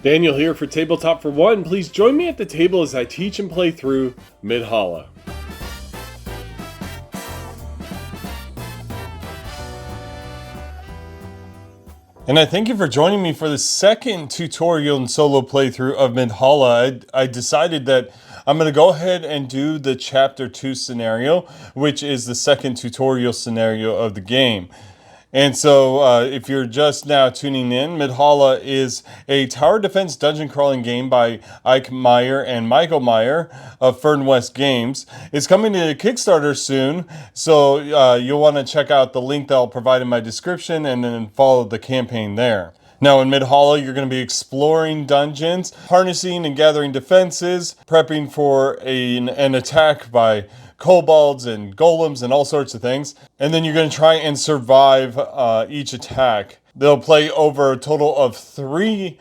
Daniel here for Tabletop for One. Please join me at the table as I teach and play through Midhalla. And I thank you for joining me for the second tutorial and solo playthrough of Midhalla. I decided that I'm going to go ahead and do the Chapter 2 scenario, which is the second tutorial scenario of the game. And so, if you're just now tuning in, Midhalla is a tower defense dungeon crawling game by Eike, Meyer, and Meyer of Fyrnwest Games. It's coming to Kickstarter soon, so you'll want to check out the link that I'll provide in my description and then follow the campaign there. Now in Midhalla, you're going to be exploring dungeons, harnessing and gathering defenses, prepping for an attack by kobolds and golems and all sorts of things. And then you're going to try and survive each attack. They'll play over a total of 3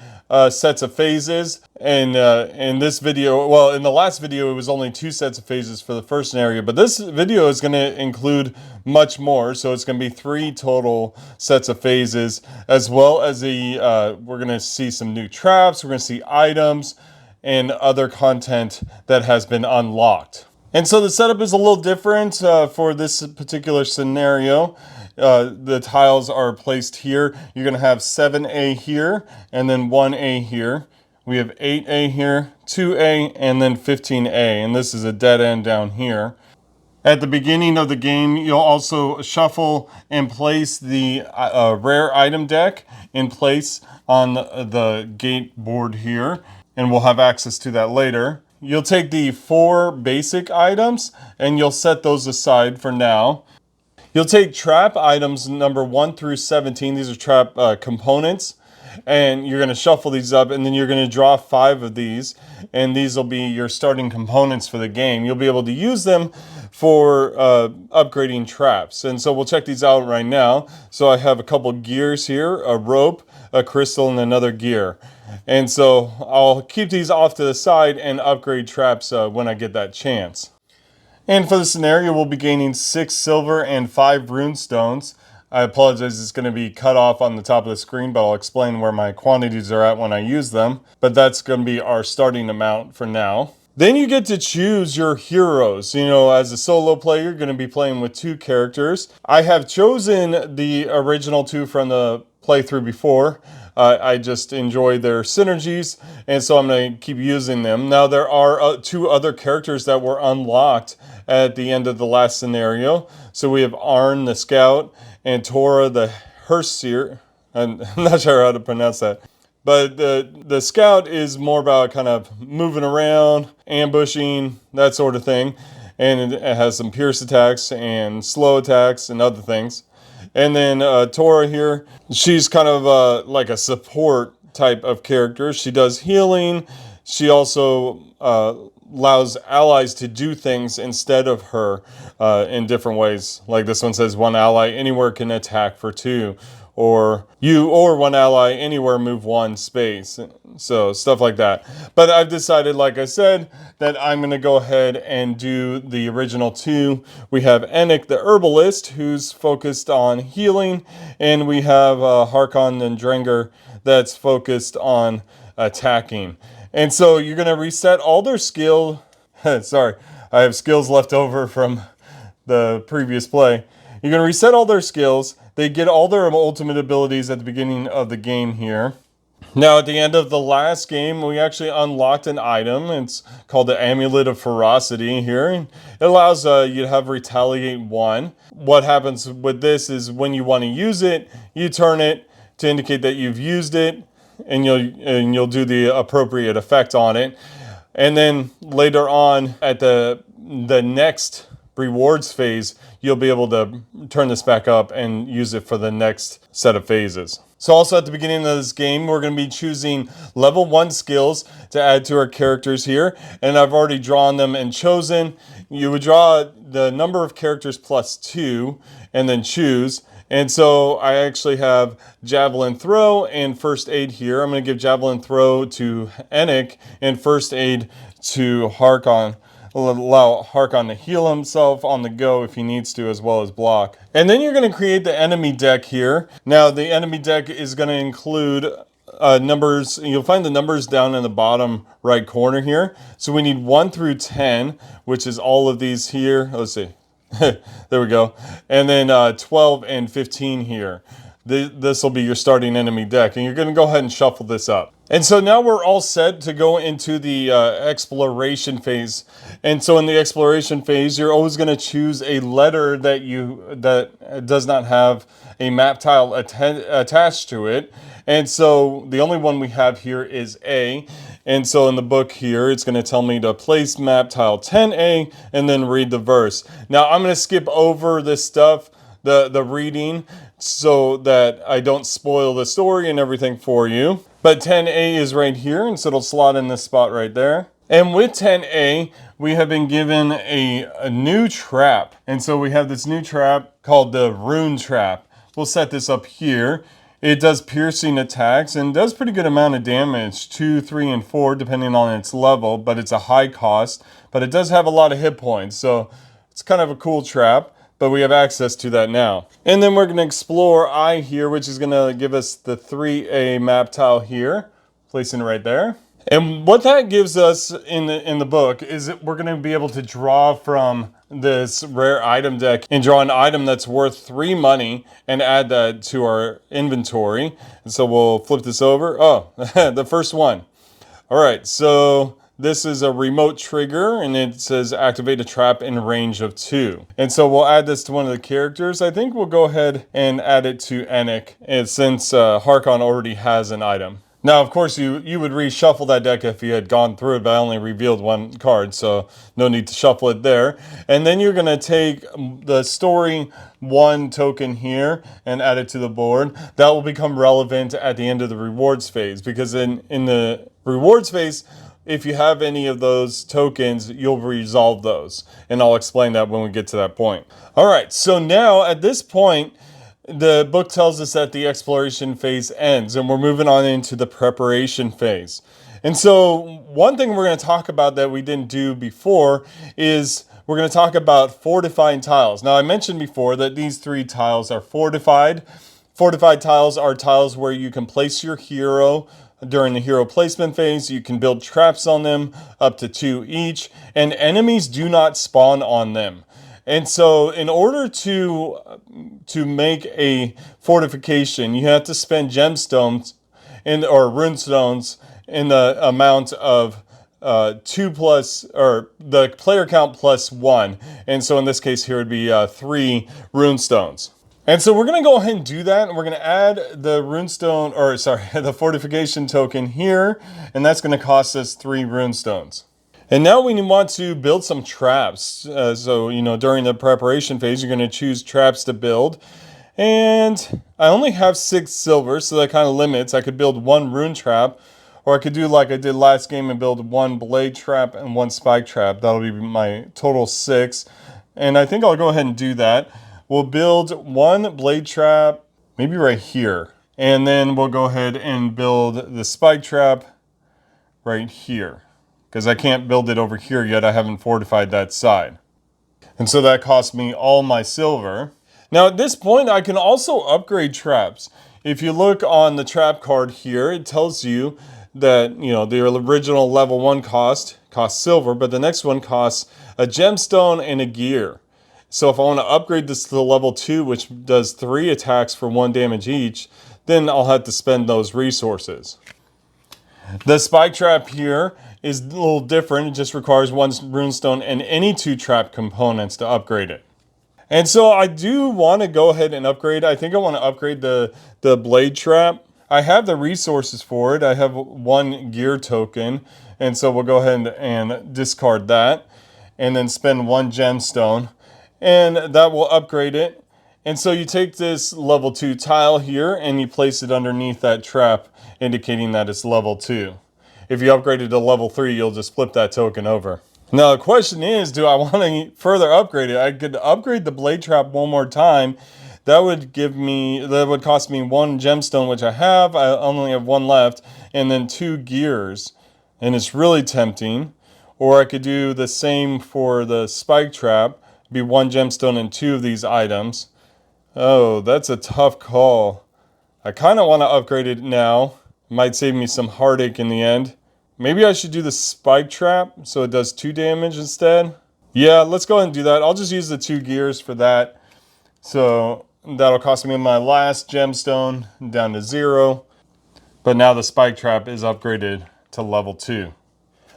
sets of phases. And in this video, well, in the last video, it was only 2 sets of phases for the first scenario. But this video is going to include much more. So it's going to be 3 total sets of phases, as well as we're going to see some new traps. We're going to see items and other content that has been unlocked. And so the setup is a little different for this particular scenario. The tiles are placed here. You're going to have 7A here and then 1A here. We have 8A here, 2A, and then 15A. And this is a dead end down here. At the beginning of the game, you'll also shuffle and place the rare item deck in place on the gate board here. And we'll have access to that later. You'll take the 4 basic items and you'll set those aside for now. You'll take trap items number 1 through 17. These are trap components. And you're going to shuffle these up and then you're going to draw 5 of these. And these will be your starting components for the game. You'll be able to use them for upgrading traps. And so we'll check these out right now. So I have a couple gears here, a rope, a crystal, and another gear. And so I'll keep these off to the side and upgrade traps when I get that chance. And for the scenario, we'll be gaining 6 silver and 5 rune stones. I apologize, it's going to be cut off on the top of the screen, but I'll explain where my quantities are at when I use them. But that's going to be our starting amount for now. Then you get to choose your heroes. You know, as a solo player, you're going to be playing with 2 characters. I have chosen the original 2 from the playthrough before. I just enjoy their synergies, and so I'm going to keep using them. Now, there are 2 other characters that were unlocked at the end of the last scenario. So we have Arn, the scout, and Tora, the Herseer. I'm not sure how to pronounce that. But the scout is more about kind of moving around, ambushing, that sort of thing. And it has some pierce attacks and slow attacks and other things. And then Tora here, she's kind of like a support type of character. She does healing. She also allows allies to do things instead of her in different ways. Like this one says, 1 ally anywhere can attack for 2. Or you or 1 ally anywhere move 1 space. So stuff like that. But I've decided, like I said, that I'm going to go ahead and do the original 2. We have Eike, the herbalist, who's focused on healing. And we have Harkon and Drenger that's focused on attacking. And so you're going to reset all their skill. Sorry, I have skills left over from the previous play. You're going to reset all their skills. They get all their ultimate abilities at the beginning of the game here. Now, at the end of the last game, we actually unlocked an item. It's called the Amulet of Ferocity here. It allows you to have Retaliate 1. What happens with this is when you want to use it, you turn it to indicate that you've used it, and you'll do the appropriate effect on it. And then later on, at the next rewards phase, you'll be able to turn this back up and use it for the next set of phases. So also at the beginning of this game, we're going to be choosing level 1 skills to add to our characters here. And I've already drawn them and chosen. You would draw the number of characters plus 2 and then choose. And so I actually have Javelin Throw and First Aid here. I'm going to give Javelin Throw to Eike and First Aid to Harkon. Will allow Harkon to heal himself on the go if he needs to, as well as block. And then you're going to create the enemy deck here. Now, the enemy deck is going to include numbers. You'll find the numbers down in the bottom right corner here. So we need 1 through 10, which is all of these here. Let's see. There we go. And then 12 and 15 here. This will be your starting enemy deck. And you're going to go ahead and shuffle this up. And so now we're all set to go into the exploration phase. And so in the exploration phase, you're always going to choose a letter that does not have a map tile attached to it. And so the only one we have here is A. And so in the book here, it's going to tell me to place map tile 10A and then read the verse. Now I'm going to skip over this stuff, the reading, so that I don't spoil the story and everything for you. But 10A is right here, and so it'll slot in this spot right there. And with 10A, we have been given a new trap. And so we have this new trap called the Rune Trap. We'll set this up here. It does piercing attacks and does pretty good amount of damage, 2, 3, and 4, depending on its level, but it's a high cost. But it does have a lot of hit points, so it's kind of a cool trap, but we have access to that now. And then we're going to explore I here, which is going to give us the 3A map tile here, placing it right there. And what that gives us in the book is that we're going to be able to draw from this rare item deck and draw an item that's worth 3 money and add that to our inventory. And so we'll flip this over. Oh, the first one. All right, so this is a remote trigger and it says activate a trap in range of 2. And so we'll add this to one of the characters. I think we'll go ahead and add it to Eike, and since Harkon already has an item. Now, of course, you would reshuffle that deck if you had gone through it, but I only revealed 1 card, so no need to shuffle it there. And then you're going to take the story 1 token here and add it to the board. That will become relevant at the end of the rewards phase, because in the rewards phase, if you have any of those tokens, you'll resolve those. And I'll explain that when we get to that point. All right, so now at this point, the book tells us that the exploration phase ends and we're moving on into the preparation phase. And so one thing we're going to talk about that we didn't do before is we're going to talk about fortifying tiles. Now I mentioned before that these 3 tiles are fortified. Fortified tiles are tiles where you can place your hero during the hero placement phase. You can build traps on them, up to 2 each, and enemies do not spawn on them. And so in order to make a fortification, you have to spend gemstones or runestones in the amount of 2 plus, or the player count plus 1. And so in this case here it would be 3 runestones. And so we're going to go ahead and do that, and we're going to add the runestone, or sorry, the fortification token here, and that's going to cost us 3 runestones. And now we want to build some traps. So, during the preparation phase, you're going to choose traps to build. And I only have 6 silver, so that kind of limits. I could build 1 rune trap, or I could do like I did last game and build 1 blade trap and 1 spike trap. That'll be my total 6. And I think I'll go ahead and do that. We'll build 1 blade trap, maybe right here. And then we'll go ahead and build the spike trap right here, because I can't build it over here yet. I haven't fortified that side. And so that cost me all my silver. Now at this point, I can also upgrade traps. If you look on the trap card here, it tells you that, the original level 1 costs silver, but the next one costs a gemstone and a gear. So if I want to upgrade this to level 2, which does 3 attacks for 1 damage each, then I'll have to spend those resources. The spike trap here is a little different. It just requires 1 runestone and any 2 trap components to upgrade it. And so I do want to go ahead and upgrade. I think I want to upgrade the blade trap. I have the resources for it. I have 1 gear token. And so we'll go ahead and discard that. And then spend 1 gemstone. And that will upgrade it. And so you take this level 2 tile here and you place it underneath that trap, indicating that it's level 2. If you upgrade it to level 3, you'll just flip that token over. Now the question is, do I want to further upgrade it? I could upgrade the blade trap 1 more time. That would cost me 1 gemstone, which I have. I only have 1 left, and then 2 gears. And it's really tempting. Or I could do the same for the spike trap. Be 1 gemstone and 2 of these items. Oh, that's a tough call. I kind of want to upgrade it now. Might save me some heartache in the end. Maybe I should do the spike trap so it does 2 damage instead. Yeah, let's go ahead and do that. I'll just use the 2 gears for that. So that'll cost me my last gemstone down to 0. But now the spike trap is upgraded to level 2.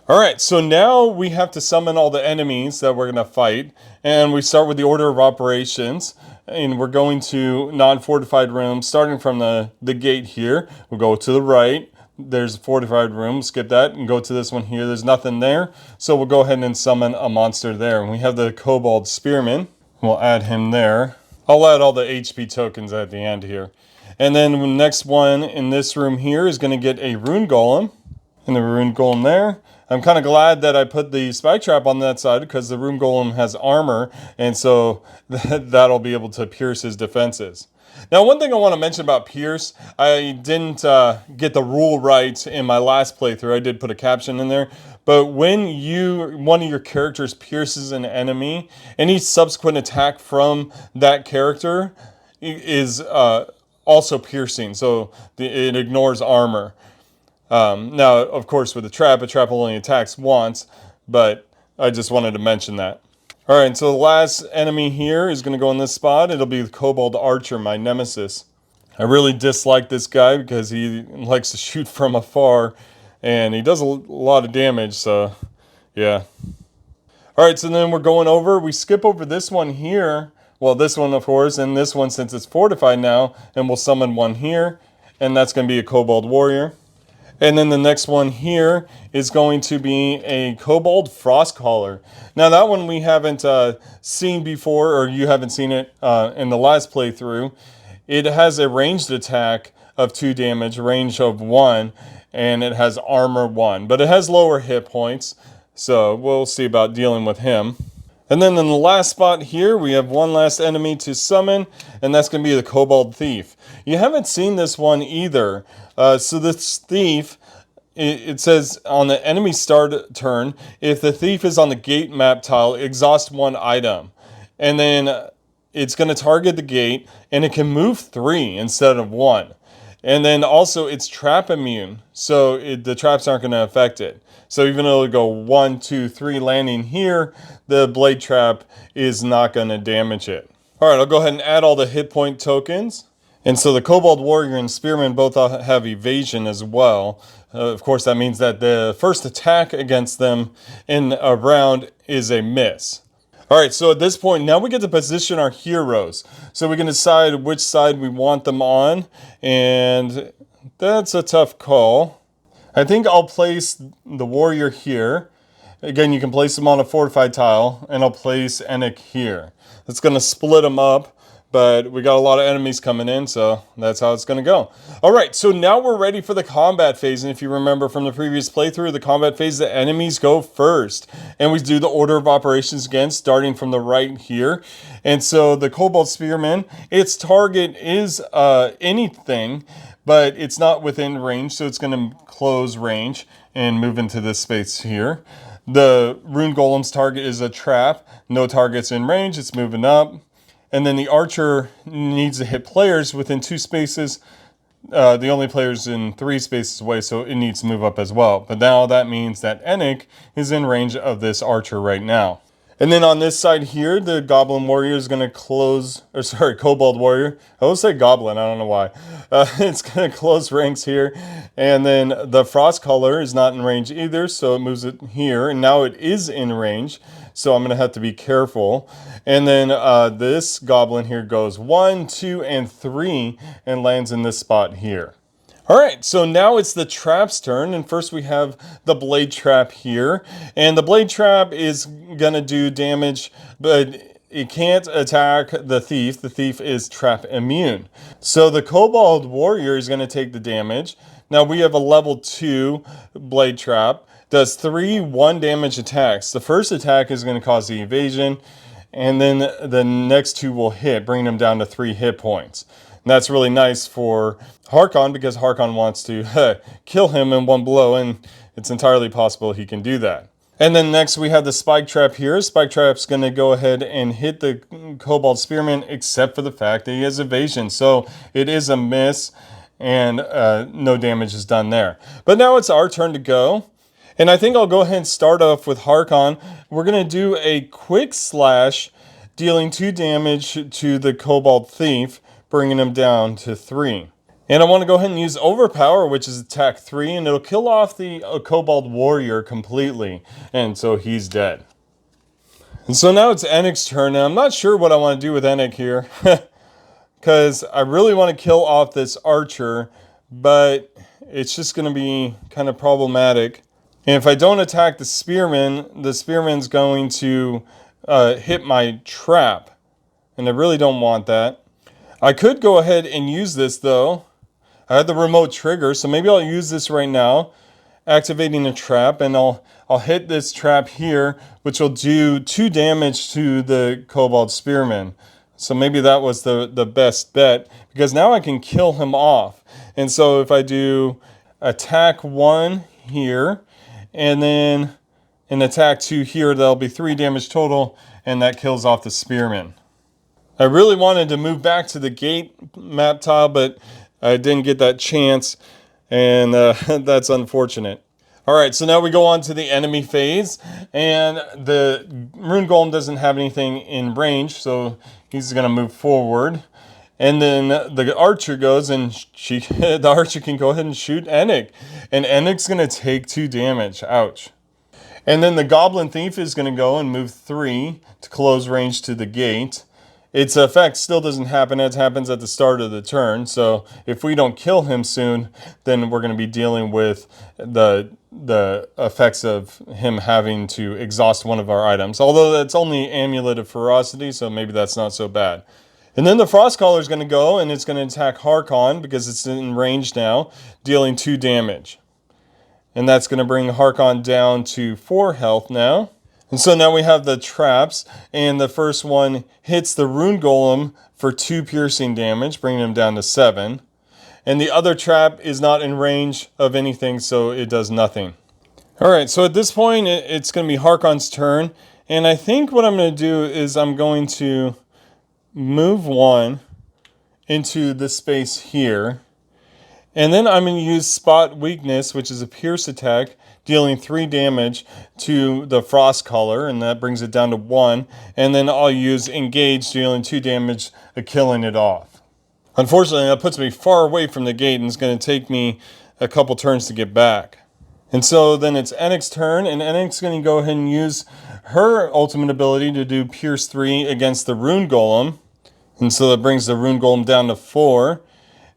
Alright, so now we have to summon all the enemies that we're going to fight. And we start with the order of operations. And we're going to non-fortified rooms, starting from the gate here. We'll go to the right. There's a fortified room. Skip that and go to this one here. There's nothing there. So we'll go ahead and summon a monster there. And we have the Kobold Spearman. We'll add him there. I'll add all the HP tokens at the end here. And then the next one in this room here is going to get a Rune Golem. And the Rune Golem there. I'm kind of glad that I put the spike trap on that side because the Rune Golem has armor. And so that'll be able to pierce his defenses. Now, one thing I want to mention about pierce, I didn't get the rule right in my last playthrough. I did put a caption in there. But when one of your characters pierces an enemy, any subsequent attack from that character is also piercing. So it ignores armor. Now, of course, with a trap only attacks once, but I just wanted to mention that. All right, so the last enemy here is going to go in this spot. It'll be the Kobold Archer, my nemesis. I really dislike this guy because he likes to shoot from afar, and he does a lot of damage, so yeah. All right, so then we're going over. We skip over this one here. Well, this one, of course, and this one since it's fortified now, and we'll summon one here, and that's going to be a Kobold Warrior. And then the next one here is going to be a Kobold Frostcaller. Now that one we haven't seen before, or you haven't seen it in the last playthrough. It has a ranged attack of 2 damage, range of 1, and it has armor 1. But it has lower hit points, so we'll see about dealing with him. And then in the last spot here, we have one last enemy to summon, and that's going to be the Kobold Thief. You haven't seen this one either. So this thief, it says on the enemy start turn, if the thief is on the gate map tile, exhaust 1 item. And then it's going to target the gate, and it can move 3 instead of 1. And then also it's trap immune, so the traps aren't going to affect it. So even though it'll go 1, 2, 3 landing here, the blade trap is not going to damage it. All right, I'll go ahead and add all the hit point tokens. And so the Kobold Warrior and Spearman both have evasion as well. Of course, that means that the first attack against them in a round is a miss. All right, so at this point, now we get to position our heroes. So we can decide which side we want them on, and that's a tough call. I think I'll place the warrior here. Again, you can place them on a fortified tile, and I'll place Eike here. It's going to split them up. But we got a lot of enemies coming in, so that's how it's going to go. All right, so now we're ready for the combat phase. And if you remember from the previous playthrough, the combat phase, the enemies go first. And we do the order of operations again, starting from the right here. And so the Kobold Spearman, its target is anything, but it's not within range. So it's going to close range and move into this space here. The Rune Golem's target is a trap. No targets in range, it's moving up. And then the archer needs to hit players within 2 spaces. The only player's in 3 spaces away, so it needs to move up as well. But now that means that Eike is in range of this archer right now. And then on this side here, the Goblin Warrior is going to Kobold Warrior. I always say Goblin, I don't know why. It's going to close ranks here. And then the Frostcaller is not in range either, so it moves it here. And now it is in range, so I'm going to have to be careful. And then this Goblin here goes 1, 2, and 3 and lands in this spot here. All right, so now it's the trap's turn, and first we have the blade trap here. And the blade trap is gonna do damage, but it can't attack the thief. The thief is trap immune. So the Kobold Warrior is gonna take the damage. Now we have a level 2 blade trap. Does 3 1 damage attacks. The first attack is gonna cause the evasion, and then the next 2 will hit, bringing them down to 3 hit points. And that's really nice for Harkon because Harkon wants to kill him in 1 blow, and it's entirely possible he can do that. And then next we have the Spike Trap here. Spike Trap's going to go ahead and hit the Kobold Spearman, except for the fact that he has evasion. So it is a miss, and no damage is done there. But now it's our turn to go. And I think I'll go ahead and start off with Harkon. We're going to do a quick slash, dealing 2 damage to the Kobold Thief, bringing him down to 3. And I want to go ahead and use Overpower, which is attack 3, and it'll kill off the Kobold Warrior completely. And so he's dead. And so now it's Enik's turn. Now I'm not sure what I want to do with Enik here. Because I really want to kill off this archer, but it's just going to be kind of problematic. And if I don't attack the spearman's going to hit my trap. And I really don't want that. I could go ahead and use this though. I had the remote trigger, so maybe I'll use this right now. Activating a trap, and I'll hit this trap here, which will do 2 damage to the Kobold Spearman. So maybe that was the best bet, because now I can kill him off. And so if I do attack 1 here, and then an attack 2 here, that'll be 3 damage total, and that kills off the Spearman. I really wanted to move back to the gate map tile, but I didn't get that chance, and that's unfortunate. Alright, so now we go on to the enemy phase, and the Rune Golem doesn't have anything in range, so he's going to move forward. And then the archer goes, and the archer can go ahead and shoot Enik. And Enik's going to take 2 damage. Ouch. And then the Goblin Thief is going to go and move 3 to close range to the gate. Its effect still doesn't happen. It happens at the start of the turn. So if we don't kill him soon, then we're going to be dealing with the effects of him having to exhaust one of our items. Although that's only Amulet of Ferocity, so maybe that's not so bad. And then the Frostcaller is going to go, and it's going to attack Harkon because it's in range now, dealing 2 damage. And that's going to bring Harkon down to 4 health now. And so now we have the traps, and the first one hits the Rune Golem for 2 piercing damage, bringing him down to 7. And the other trap is not in range of anything, so it does nothing. Alright, so at this point, it's going to be Harkon's turn. And I think what I'm going to do is I'm going to move 1 into the space here. And then I'm going to use Spot Weakness, which is a pierce attack, dealing 3 damage to the Frostcaller, and that brings it down to 1. And then I'll use Engage, dealing 2 damage, killing it off. Unfortunately, that puts me far away from the gate, and it's going to take me a couple turns to get back. And so then it's Enik's turn, and Enik's going to go ahead and use her ultimate ability to do Pierce 3 against the Rune Golem. And so that brings the Rune Golem down to 4.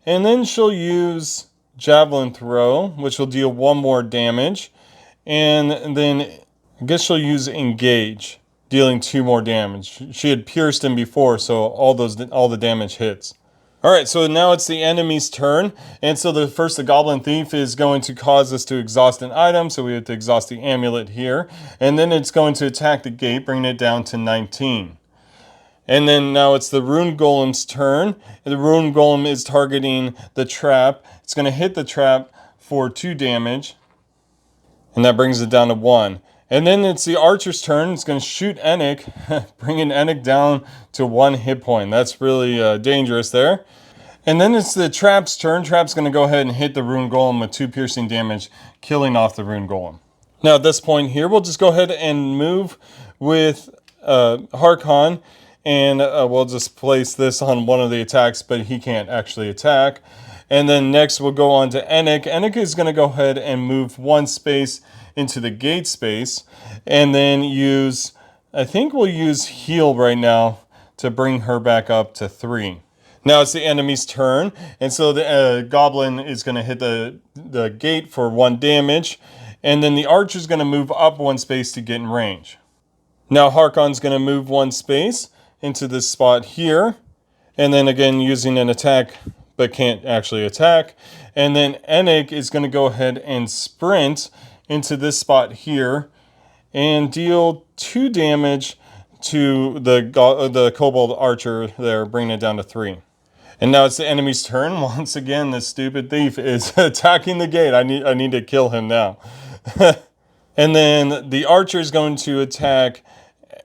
And then she'll use Javelin Throw, which will deal 1 more damage. And then I guess she'll use Engage, dealing 2 more damage. She had pierced him before, so all the damage hits. Alright, so now it's the enemy's turn. And so the Goblin Thief is going to cause us to exhaust an item, so we have to exhaust the amulet here. And then it's going to attack the gate, bringing it down to 19. And then now it's the Rune Golem's turn. The Rune Golem is targeting the trap. It's going to hit the trap for 2 damage. And that brings it down to 1. And then it's the archer's turn. It's going to shoot Enik, bringing Enik down to 1 hit point. That's really dangerous there. And then it's the trap's turn. Trap's going to go ahead and hit the Rune Golem with 2 piercing damage, killing off the Rune Golem. Now at this point here, we'll just go ahead and move with Harkon. And we'll just place this on one of the attacks, but he can't actually attack. And then next we'll go on to Enik. Enik is going to go ahead and move 1 space into the gate space. And then I think we'll use Heal right now to bring her back up to 3. Now it's the enemy's turn. And so the Goblin is going to hit the gate for 1 damage. And then the Archer is going to move up 1 space to get in range. Now Harkon's going to move 1 space into this spot here, and then again using an attack but can't actually attack. And then Enik is going to go ahead and sprint into this spot here and deal 2 damage to the Kobold Archer there, bringing it down to 3. And now it's the enemy's turn. Once again, this stupid thief is attacking the gate. I need to kill him now. And then the archer is going to attack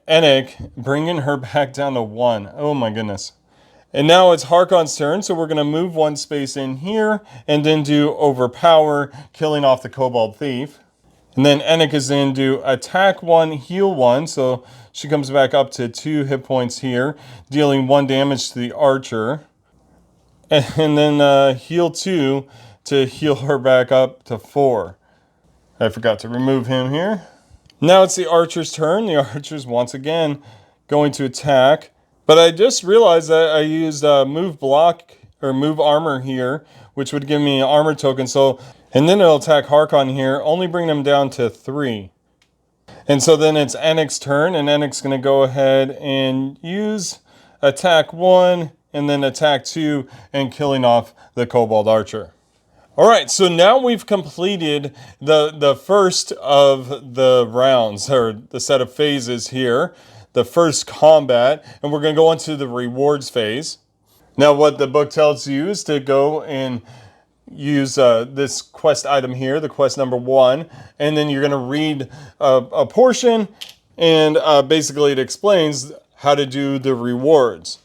Enik, bringing her back down to 1. Oh my goodness. And now it's Harkon's turn, so we're going to move one space in here and then do Overpower, killing off the Kobold Thief. And then Eike is going to do attack 1, heal 1, so she comes back up to 2 hit points here, dealing 1 damage to the archer. And then heal 2 to heal her back up to 4. I forgot to remove him here. Now it's the archer's turn. The archer's once again going to attack. But I just realized that I used move block or move armor here, which would give me an armor token. So, and then it'll attack Harkon here, only bring them down to 3. And so then it's Eike's turn, and Eike's going to go ahead and use attack 1 and then attack 2 and killing off the Kobold Archer. All right, so now we've completed the first of the rounds, or the set of phases here. The first combat, and we're going to go into the rewards phase. Now what the book tells you is to go and use this quest item here, the quest number 1, and then you're going to read a portion, and basically it explains how to do the rewards.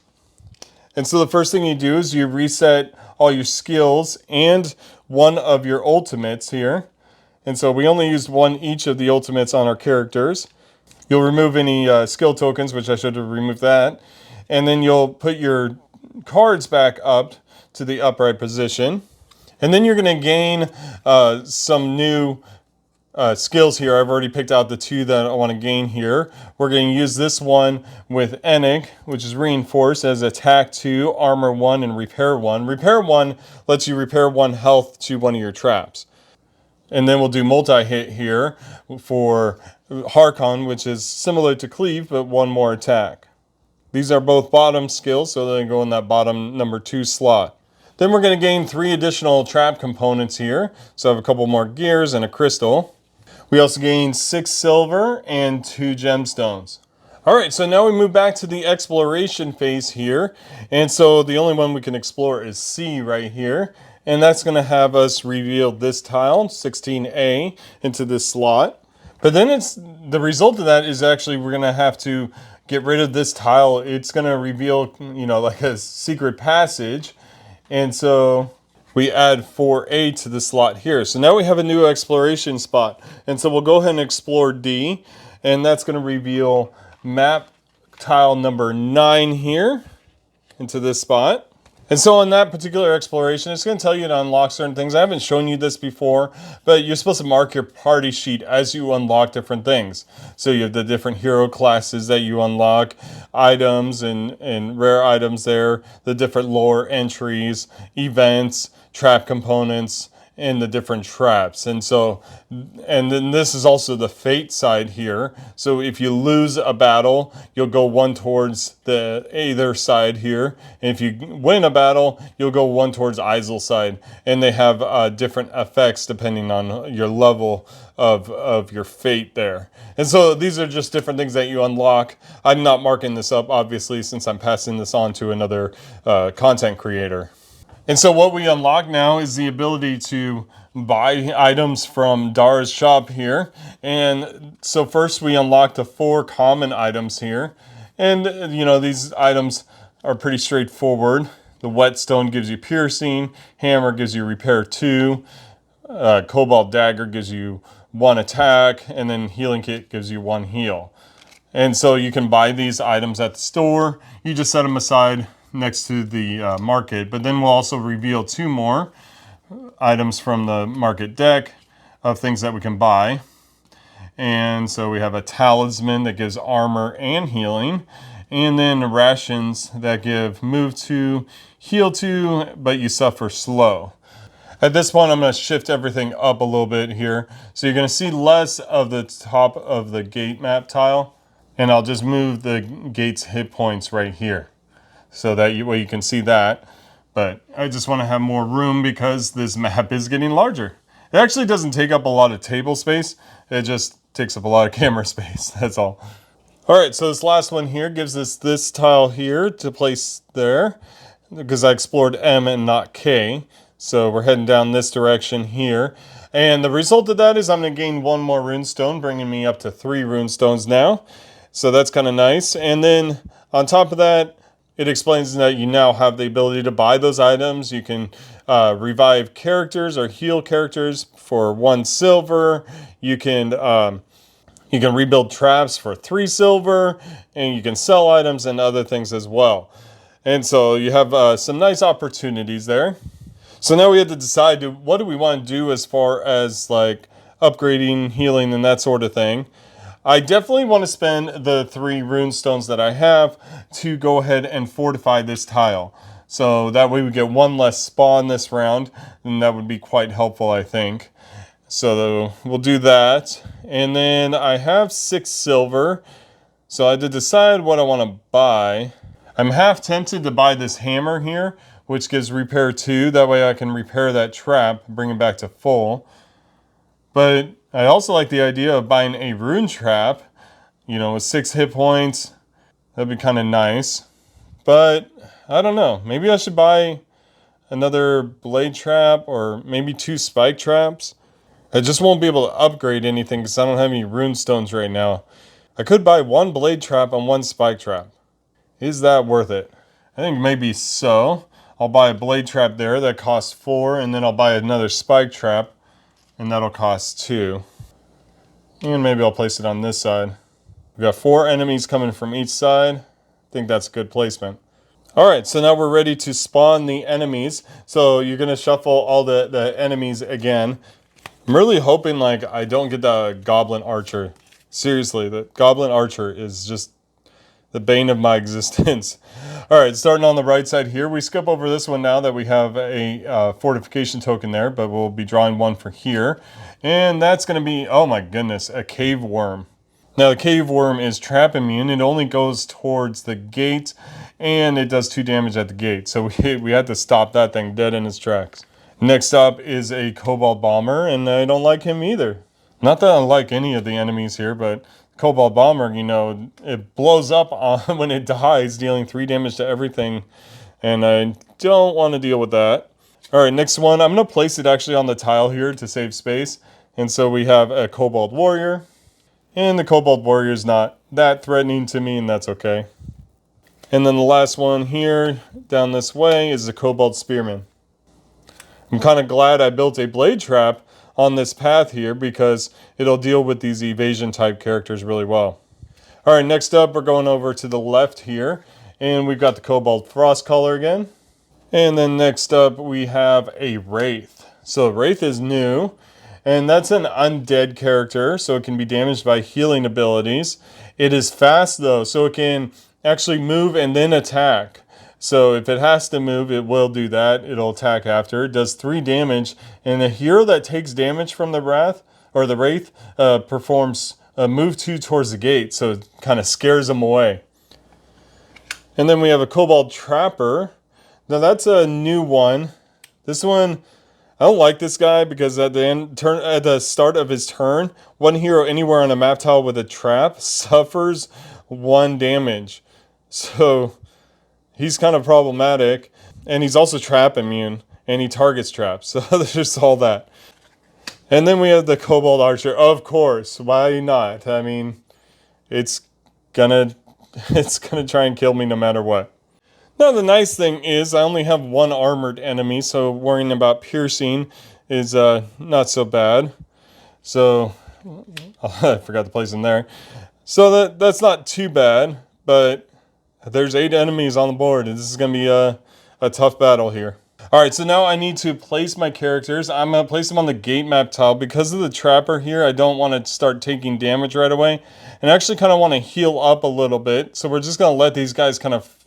And so the first thing you do is you reset all your skills and one of your ultimates here. And so we only used one each of the ultimates on our characters. You'll remove any skill tokens, which I should have removed that. And then you'll put your cards back up to the upright position. And then you're going to gain some new skills here. I've already picked out the 2 that I want to gain here. We're going to use this one with Eike, which is reinforced as attack 2, armor 1, and repair 1. Repair 1 lets you repair 1 health to one of your traps. And then we'll do multi-hit here for Harkon, which is similar to Cleave, but 1 more attack. These are both bottom skills, so they go in that bottom number 2 slot. Then we're going to gain 3 additional trap components here. So I have a couple more gears and a crystal. We also gain 6 silver and 2 gemstones. All right, so now we move back to the exploration phase here. And so the only one we can explore is C right here. And that's going to have us reveal this tile, 16A, into this slot. But then the result of that is actually we're going to have to get rid of this tile. It's going to reveal, like a secret passage. And so we add 4A to the slot here. So now we have a new exploration spot. And so we'll go ahead and explore D. And that's going to reveal map tile number 9 here into this spot. And so on that particular exploration, it's going to tell you to unlock certain things. I haven't shown you this before, but you're supposed to mark your party sheet as you unlock different things. So you have the different hero classes that you unlock, items and rare items there, the different lore entries, events, trap components, and the different traps. And then this is also the fate side here. So if you lose a battle, you'll go 1 towards the Aether side here. And if you win a battle, you'll go 1 towards Isil's side. And they have different effects depending on your level of your fate there. And so these are just different things that you unlock. I'm not marking this up, obviously, since I'm passing this on to another content creator. And so what we unlock now is the ability to buy items from Dara's shop here. And so first we unlock the 4 common items here. And, these items are pretty straightforward. The whetstone gives you piercing, hammer gives you repair 2, cobalt dagger gives you 1 attack, and then healing kit gives you 1 heal. And so you can buy these items at the store. You just set them aside next to the market, but then we'll also reveal 2 more items from the market deck of things that we can buy. And so we have a talisman that gives armor and healing, and then rations that give move 2, heal 2, but you suffer slow. At this point, I'm going to shift everything up a little bit here. So you're going to see less of the top of the gate map tile, and I'll just move the gate's hit points right here, so that you can see that. But I just want to have more room because this map is getting larger. It actually doesn't take up a lot of table space. It just takes up a lot of camera space. That's all. All right, so this last one here gives us this tile here to place there because I explored M and not K. So we're heading down this direction here. And the result of that is I'm going to gain 1 more runestone, bringing me up to 3 runestones now. So that's kind of nice. And then on top of that, it explains that you now have the ability to buy those items. You can revive characters or heal characters for 1 silver. You can rebuild traps for 3 silver, and you can sell items and other things as well. And so you have some nice opportunities there. So now we have to decide, what do we want to do as far as like upgrading, healing, and that sort of thing. I definitely want to spend the 3 rune stones that I have to go ahead and fortify this tile. So that way we get 1 less spawn this round, and that would be quite helpful, I think. So we'll do that. And then I have 6 silver. So I had to decide what I want to buy. I'm half tempted to buy this hammer here, which gives repair 2. That way I can repair that trap, bring it back to full. But I also like the idea of buying a rune trap, you know, with 6 hit points. That'd be kind of nice. But I don't know. Maybe I should buy another blade trap or maybe 2 spike traps. I just won't be able to upgrade anything because I don't have any rune stones right now. I could buy 1 blade trap and 1 spike trap. Is that worth it? I think maybe so. I'll buy a blade trap there that costs 4, and then I'll buy another spike trap, and that'll cost 2. And maybe I'll place it on this side. We've got 4 enemies coming from each side. I think that's a good placement. Alright, so now we're ready to spawn the enemies. So you're going to shuffle all the enemies again. I'm really hoping like I don't get the goblin archer. Seriously, the goblin archer is just the bane of my existence. Alright, starting on the right side here. We skip over this one now that we have a fortification token there, but we'll be drawing 1 for here. And that's going to be, oh my goodness, a cave worm. Now the cave worm is trap immune. It only goes towards the gate, and it does 2 damage at the gate. So we had to stop that thing dead in its tracks. Next up is a Cobalt Bomber, and I don't like him either. Not that I like any of the enemies here, but Cobalt Bomber, you know, it blows up when it dies, dealing 3 damage to everything, and I don't want to deal with that. Alright, next one, I'm going to place it actually on the tile here to save space. And so we have a Cobalt Warrior, and the Cobalt Warrior is not that threatening to me, and that's okay. And then the last one here, down this way, is the Cobalt Spearman. I'm kind of glad I built a blade trap on this path here because it'll deal with these evasion type characters really well. Alright, next up we're going over to the left here, and we've got the Cobalt Frost Color again. And then next up we have a Wraith. So Wraith is new, and that's an undead character, so it can be damaged by healing abilities. It is fast though, so it can actually move and then attack. So if it has to move, it will do that. It'll attack after. It does 3 damage, and a hero that takes damage from the Wraith performs a move 2 towards the gate, so it kind of scares them away. And then we have a Cobalt Trapper. Now that's a new one. This one, I don't like this guy because at the start of his turn, 1 hero anywhere on a map tile with a trap suffers 1 damage. So he's kind of problematic, and he's also trap immune, and he targets traps, so there's just all that. And then we have the Cobalt Archer, of course, why not? I mean, it's gonna try and kill me no matter what. Now the nice thing is I only have 1 armored enemy, so worrying about piercing is not so bad. So, I forgot to place him there. So that's not too bad, but there's 8 enemies on the board, and this is going to be a tough battle here. Alright, so now I need to place my characters. I'm going to place them on the gate map tile. Because of the trapper here, I don't want to start taking damage right away. And I actually kind of want to heal up a little bit. So we're just going to let these guys kind of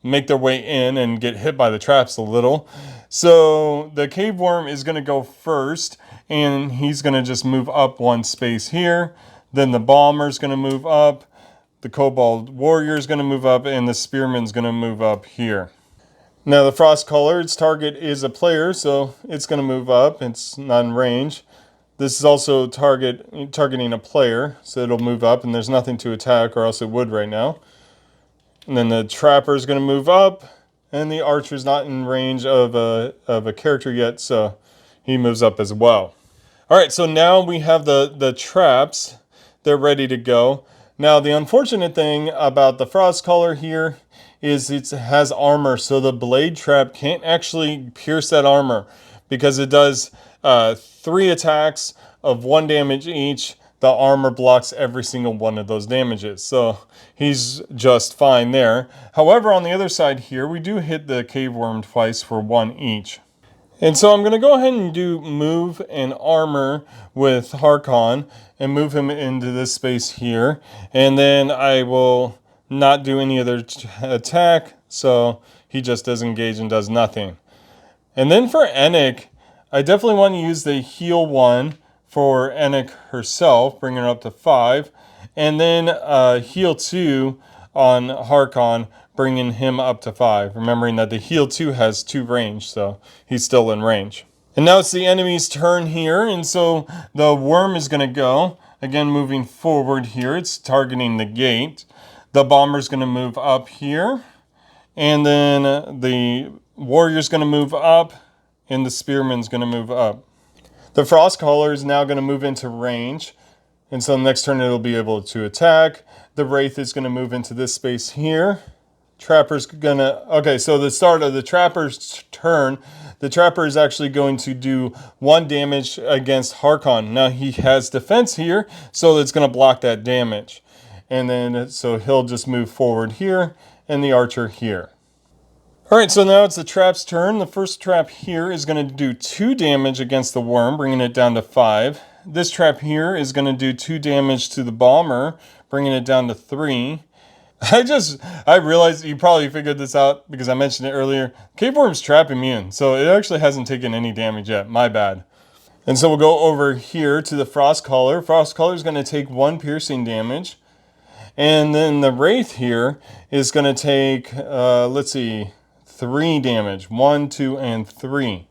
make their way in and get hit by the traps a little. So the cave worm is going to go first, and he's going to just move up 1 space here. Then the bomber's going to move up. The Cobalt Warrior is going to move up, and the Spearman's going to move up here. Now the Frost Color, its target is a player, so it's going to move up. It's not in range. This is also targeting a player, so it'll move up, and there's nothing to attack, or else it would right now. And then the Trapper is going to move up, and the Archer's not in range of a character yet, so he moves up as well. Alright, so now we have the traps. They're ready to go. Now, the unfortunate thing about the Frost Color here is it has armor, so the blade trap can't actually pierce that armor because it does 3 attacks of 1 damage each. The armor blocks every single one of those damages, so he's just fine there. However, on the other side here, we do hit the cave worm twice for 1 each. And so I'm going to go ahead and do move and armor with Harkon and move him into this space here. And then I will not do any other attack, so he just does engage and does nothing. And then for Eike, I definitely want to use the heal 1 for Eike herself, bringing her up to 5. And then heal 2 on Harkon, bringing him up to 5. Remembering that the heal 2 has 2 range, so he's still in range. And now it's the enemy's turn here, and so the worm is going to go. Again, moving forward here, it's targeting the gate. The bomber's going to move up here, and then the warrior's going to move up, and the spearman's going to move up. The Frostcaller is now going to move into range, and so next turn it'll be able to attack. The Wraith is going to move into this space here. Trapper's going to... Okay, so the start of the Trapper's turn, the Trapper is actually going to do 1 damage against Harkon. Now he has defense here, so it's going to block that damage. And then, so he'll just move forward here, and the Archer here. Alright, so now it's the Trap's turn. The first Trap here is going to do 2 damage against the Worm, bringing it down to 5. This Trap here is going to do 2 damage to the Bomber, bringing it down to 3. I realized you probably figured this out because I mentioned it earlier. Cave Worm's trap immune, so it actually hasn't taken any damage yet. My bad. And so we'll go over here to the Frostcaller. Frostcaller is going to take 1 piercing damage. And then the Wraith here is going to take, let's see, 3 damage. 1, 2, and 3.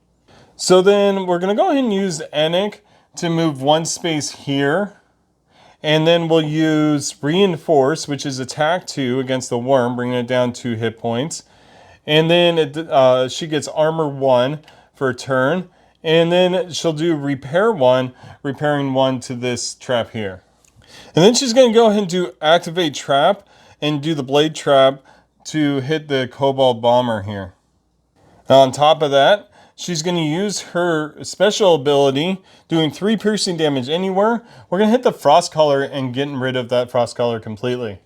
So then we're going to go ahead and use Eike to move 1 space here. And then we'll use Reinforce, which is attack 2 against the Worm, bringing it down 2 hit points. And then she gets armor 1 for a turn. And then she'll do repair 1, repairing 1 to this trap here. And then she's going to go ahead and do activate trap and do the blade trap to hit the Kobold Bomber here. Now on top of that, she's going to use her special ability, doing 3 piercing damage anywhere. We're going to hit the Frostcaller and getting rid of that Frostcaller completely.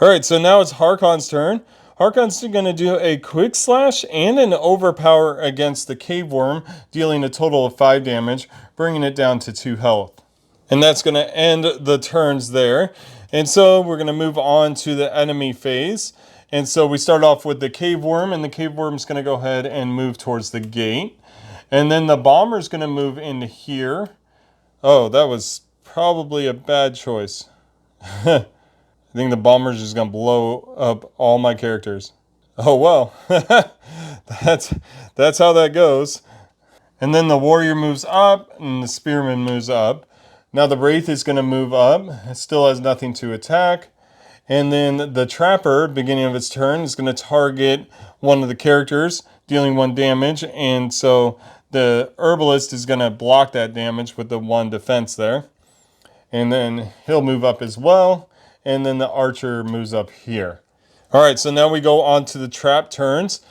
Alright, so now it's Harkon's turn. Harkon's going to do a quick slash and an overpower against the Cave Worm, dealing a total of 5 damage, bringing it down to 2 health. And that's going to end the turns there. And so we're going to move on to the enemy phase. And so we start off with the Cave Worm, and the Cave Worm's going to go ahead and move towards the gate. And then the Bomber's going to move into here. Oh, that was probably a bad choice. I think the Bomber's just going to blow up all my characters. Oh, well. That's how that goes. And then the Warrior moves up, and the Spearman moves up. Now the Wraith is going to move up. It still has nothing to attack. And then the Trapper, beginning of its turn, is going to target one of the characters, dealing 1 damage. And so the Herbalist is going to block that damage with the 1 defense there. And then he'll move up as well. And then the Archer moves up here. Alright, so now we go on to the trap turns.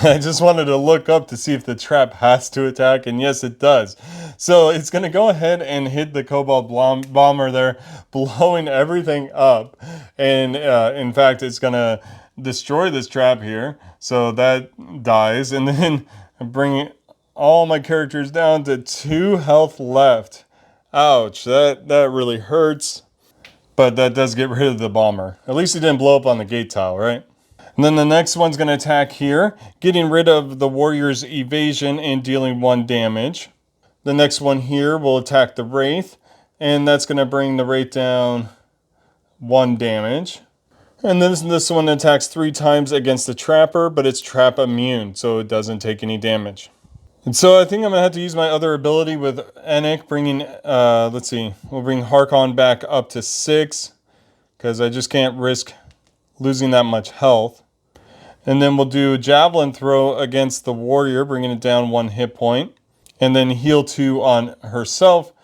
I just wanted to look up to see if the trap has to attack, and yes, it does. So it's going to go ahead and hit the Kobold Bomber there, blowing everything up. And in fact, it's going to destroy this trap here. So that dies, and then bring all my characters down to 2 health left. Ouch, that really hurts. But that does get rid of the Bomber. At least it didn't blow up on the gate tile, right? And then the next one's going to attack here, getting rid of the Warrior's evasion and dealing 1 damage. The next one here will attack the Wraith, and that's going to bring the Wraith down 1 damage. And then this one attacks 3 times against the Trapper, but it's trap immune, so it doesn't take any damage. And so I think I'm going to have to use my other ability with Eike, bringing, let's see, we'll bring Harkon back up to 6, because I just can't risk losing that much health. And then we'll do a Javelin Throw against the Warrior, bringing it down 1 hit point. And then heal 2 on herself,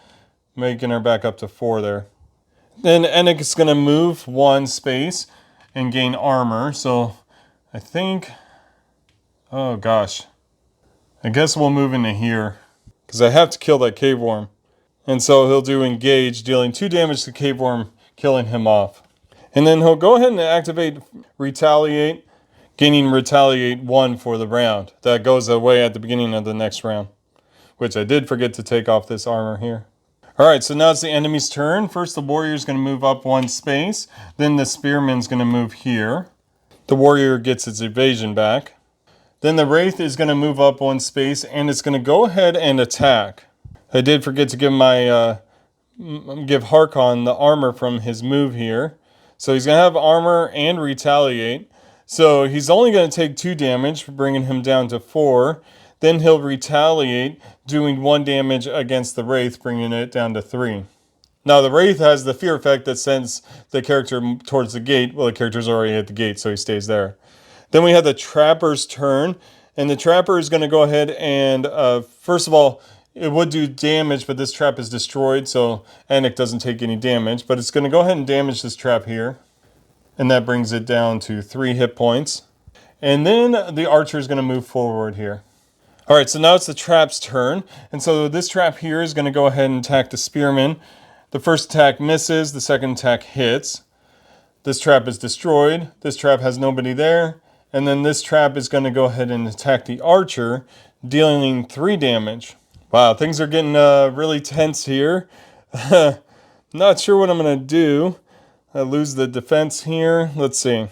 making her back up to 4 there. Then Eike is going to move 1 space and gain armor. So I think, oh gosh, I guess we'll move into here because I have to kill that cave worm. And so he'll do engage, dealing 2 damage to the cave worm, killing him off. And then he'll go ahead and activate retaliate, gaining retaliate 1 for the round. That goes away at the beginning of the next round, which I did forget to take off this armor here. Alright, so now it's the enemy's turn. First the warrior's going to move up 1 space. Then the spearman's going to move here. The warrior gets its evasion back. Then the wraith is going to move up 1 space and it's going to go ahead and attack. I did forget to give give Harkon the armor from his move here. So he's going to have armor and retaliate. So he's only going to take 2 damage, bringing him down to 4. Then he'll retaliate, doing 1 damage against the Wraith, bringing it down to 3. Now the Wraith has the fear effect that sends the character towards the gate. Well, the character's already at the gate, so he stays there. Then we have the Trapper's turn. And the Trapper is going to go ahead and, first of all, it would do damage, but this trap is destroyed, so Anik doesn't take any damage. But it's going to go ahead and damage this trap here. And that brings it down to 3 hit points. And then the archer is going to move forward here. Alright, so now it's the trap's turn. And so this trap here is going to go ahead and attack the spearman. The first attack misses, the second attack hits. This trap is destroyed. This trap has nobody there. And then this trap is going to go ahead and attack the archer, dealing 3 damage. Wow, things are getting really tense here. Not sure what I'm going to do. I lose the defense here. Let's see.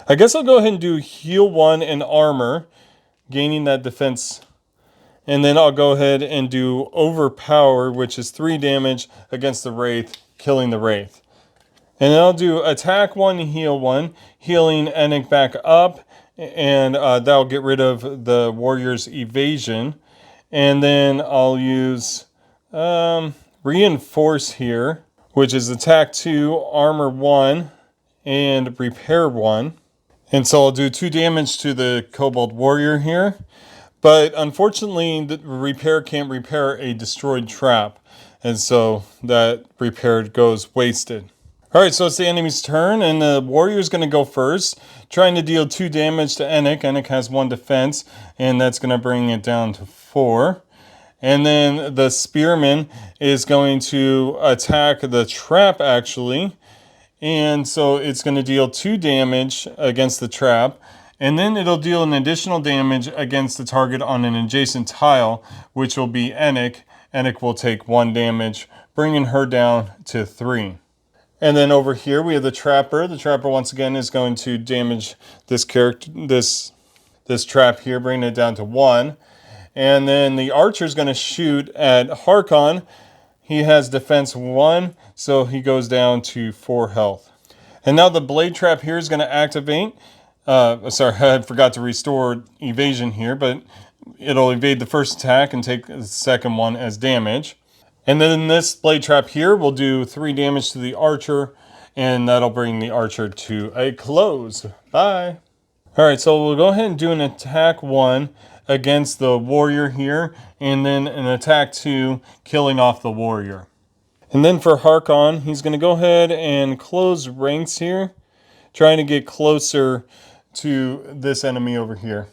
I guess I'll go ahead and do heal 1 and armor, gaining that defense. And then I'll go ahead and do overpower, which is 3 damage against the Wraith, killing the Wraith. And then I'll do attack 1, heal 1, healing Anik back up. And that'll get rid of the warrior's evasion. And then I'll use reinforce here, which is attack 2, armor 1, and repair 1. And so I'll do 2 damage to the kobold warrior here. But unfortunately, the repair can't repair a destroyed trap. And so that repair goes wasted. Alright, so it's the enemy's turn, and the warrior is going to go first, trying to deal 2 damage to Anik. Anik has 1 defense, and that's going to bring it down to 4. And then the spearman is going to attack the trap, actually. And so it's going to deal 2 damage against the trap. And then it'll deal an additional damage against the target on an adjacent tile, which will be Anik. Anik will take 1 damage, bringing her down to 3. And then over here we have the Trapper. The Trapper once again is going to damage this character, this trap here, bringing it down to 1. And then the Archer is going to shoot at Harkon. He has defense 1, so he goes down to 4 health. And now the Blade Trap here is going to activate. Sorry, I forgot to restore evasion here, but it'll evade the first attack and take the second one as damage. And then this Blade Trap here will do 3 damage to the Archer, and that'll bring the Archer to a close. Bye! Alright, so we'll go ahead and do an attack 1 against the Warrior here, and then an attack 2 killing off the Warrior. And then for Harkon, he's going to go ahead and close ranks here, trying to get closer to this enemy over here.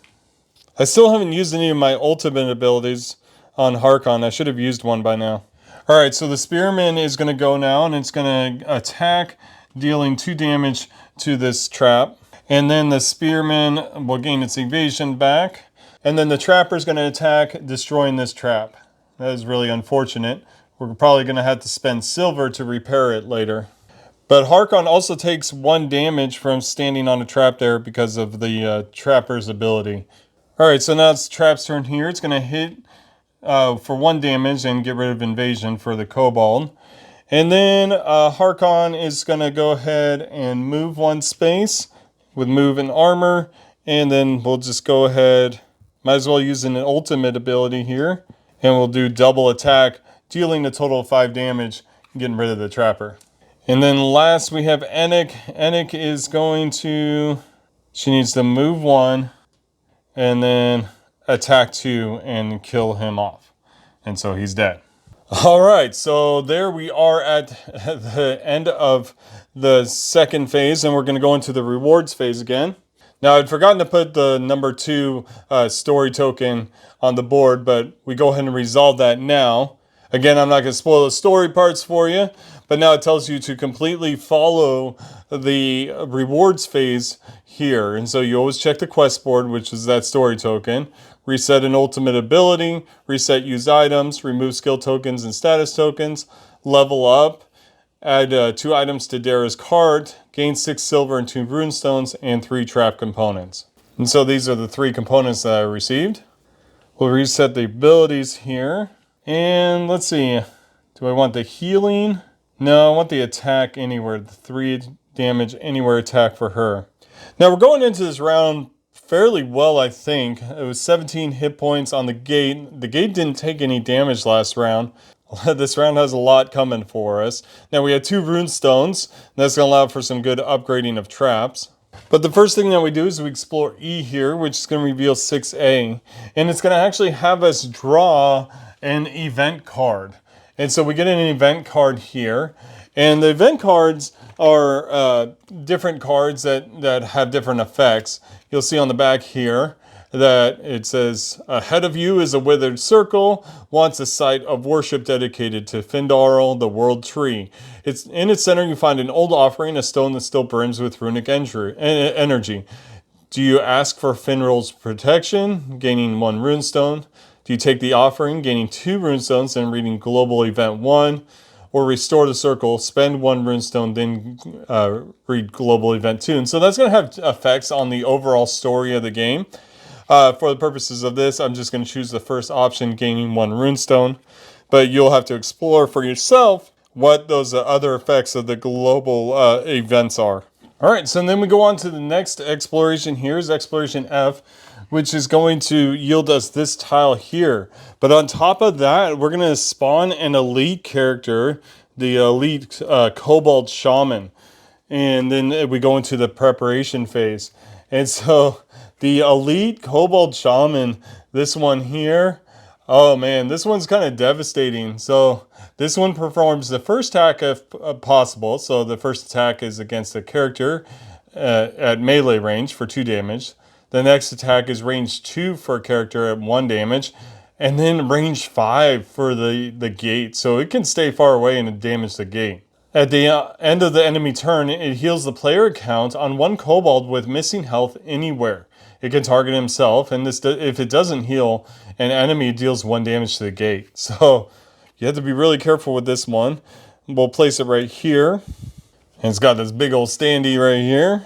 I still haven't used any of my ultimate abilities on Harkon. I should have used one by now. Alright, so the Spearman is going to go now, and it's going to attack, dealing 2 damage to this trap. And then the Spearman will gain its evasion back. And then the Trapper is going to attack, destroying this trap. That is really unfortunate. We're probably going to have to spend silver to repair it later. But Harkon also takes 1 damage from standing on a trap there because of the Trapper's ability. Alright, so now it's the Trap's turn here. It's going to hit for 1 damage and get rid of invasion for the kobold. And then Harkon is going to go ahead and move 1 space with move and armor. And then we'll just go ahead, might as well use an ultimate ability here. And we'll do double attack, dealing a total of 5 damage, getting rid of the Trapper. And then last we have Anik. Anik is going to, she needs to move 1 and then attack 2 and kill him off. And so he's dead. Alright, so there we are at the end of the second phase, and we're going to go into the rewards phase again. Now, I'd forgotten to put the number 2 story token on the board, but we go ahead and resolve that now. Again, I'm not going to spoil the story parts for you, but now it tells you to completely follow the rewards phase here. And so you always check the quest board, which is that story token, reset an ultimate ability, reset used items, remove skill tokens and status tokens, level up, add 2 items to Dara's cart, gain 6 silver and 2 runestones, and 3 trap components. And so these are the 3 components that I received. We'll reset the abilities here. And let's see, do I want the healing? No, I want the attack anywhere, the 3 damage anywhere attack for her. Now we're going into this round fairly well, I think. It was 17 hit points on the gate. The gate didn't take any damage last round. This round has a lot coming for us. Now we had 2 runestones. That's going to allow for some good upgrading of traps. But the first thing that we do is we explore E here, which is going to reveal 6A. And it's going to actually have us draw an event card. And so we get an event card here. And the event cards are different cards that have different effects. You'll see on the back here that it says, ahead of you is a withered circle, wants a site of worship dedicated to Fyrnwest, the world tree. It's in its center you find an old offering, a stone that still brims with runic energy. Do you ask for Fyrnwest's protection, gaining 1 runestone? Do you take the offering, gaining 2 runestones and reading Global Event 1? Or restore the circle, spend 1 runestone, then read Global Event 2. And so that's going to have effects on the overall story of the game. For the purposes of this, I'm just going to choose the first option, gaining 1 runestone. But you'll have to explore for yourself what those other effects of the global events are. All right, so then we go on to the next exploration here, is Exploration F, which is going to yield us this tile here. But on top of that, we're going to spawn an elite character, the elite Kobold Shaman. And then we go into the preparation phase. And so the elite Kobold Shaman, this one here, oh man, this one's kind of devastating. So this one performs the first attack if possible. So the first attack is against a character at melee range for 2 damage. The next attack is range 2 for a character at 1 damage. And then range 5 for the gate. So it can stay far away and damage the gate. At the end of the enemy turn, it heals the player account on 1 kobold with missing health anywhere. It can target himself, and if it doesn't heal, an enemy deals 1 damage to the gate. So you have to be really careful with this one. We'll place it right here. And it's got this big old standee right here.